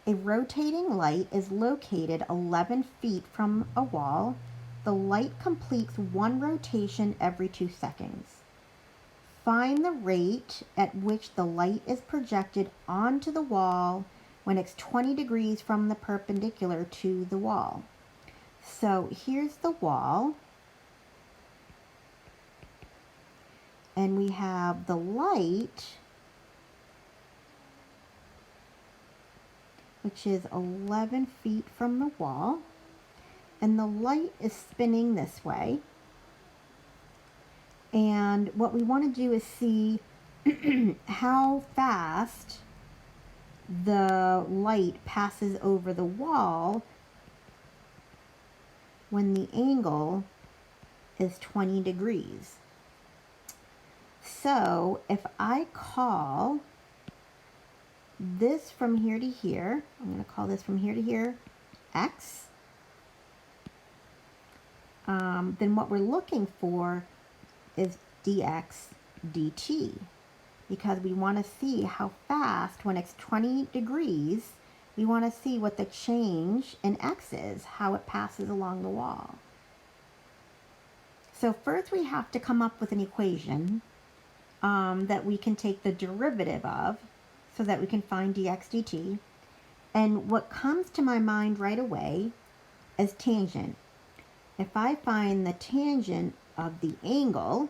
A rotating light is located 11 feet from a wall. The light completes one rotation every 2 seconds. Find the rate at which the light is projected onto the wall when it's 20 degrees from the perpendicular to the wall. So here's the wall, and we have the light, which is 11 feet from the wall, and the light is spinning this way. And what we want to do is see how fast the light passes over the wall when the angle is 20 degrees. So if I call this from here to here, I'm going to call this from here to here x, then what we're looking for is dx dt, because we want to see how fast, when it's 20 degrees, we want to see what the change in x is, how it passes along the wall. So first we have to come up with an equation that we can take the derivative of so that we can find dx dt. And what comes to my mind right away is tangent. If I find the tangent of the angle,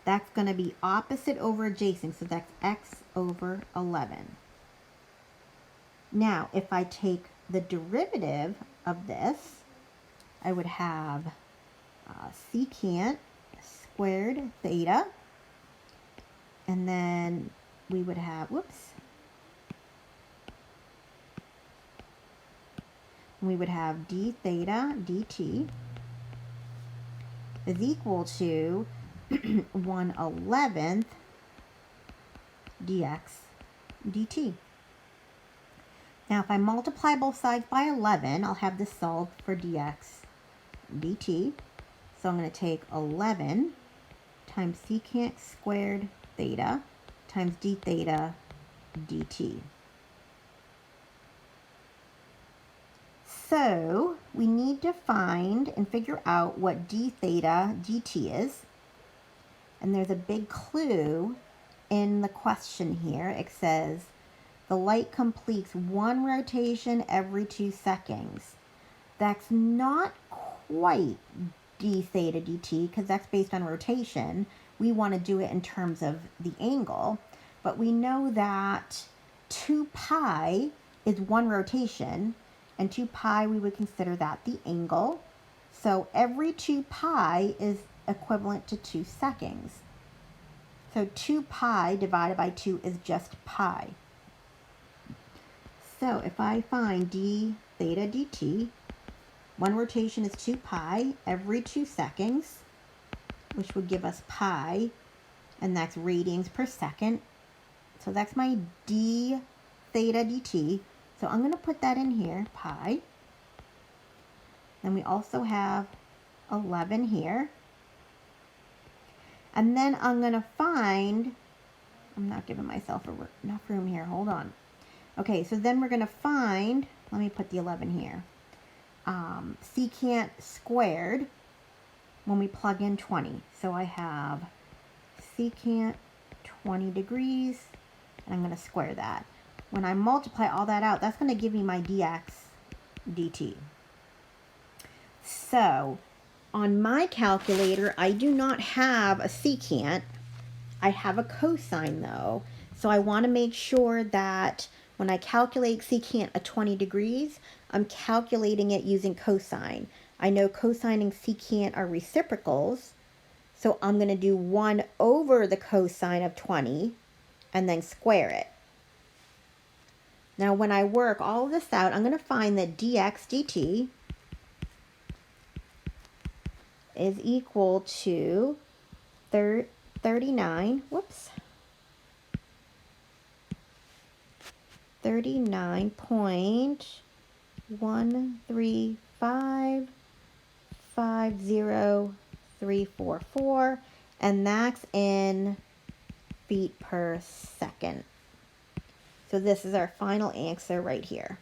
that's going to be opposite over adjacent, so that's x over 11. Now, if I take the derivative of this, I would have secant squared theta, and then we would have, we would have d theta dt is equal to 1/11 dx dt. Now if I multiply both sides by 11, I'll have this solved for dx dt. So I'm going to take 11 times secant squared theta times d theta dt. So we need to find and figure out what d theta dt is. And there's a big clue in the question here. It says the light completes one rotation every 2 seconds. That's not quite d theta dt, because that's based on rotation. We want to do it in terms of the angle. But we know that 2 pi is one rotation, and 2 pi, we would consider that the angle. So every 2 pi is equivalent to 2 seconds. So 2 pi divided by 2 is just pi. So if I find d theta dt, one rotation is 2 pi every 2 seconds, which would give us pi, and that's radians per second. So that's my d theta dt. So I'm going to put that in here, pi. Then we also have 11 here. And then I'm going to find, I'm not giving myself enough room here, hold on. Okay, so then we're going to find, let me put the 11 here, secant squared when we plug in 20. So I have secant 20 degrees, and I'm going to square that. When I multiply all that out, that's going to give me my dx dt. So on my calculator, I do not have a secant. I have a cosine though. So I want to make sure that when I calculate secant at 20 degrees, I'm calculating it using cosine. I know cosine and secant are reciprocals, so I'm going to do 1 over the cosine of 20 and then square it. Now when I work all of this out, I'm going to find that dx dt is equal to 39.13550,344, and that's in feet per second. So this is our final answer right here.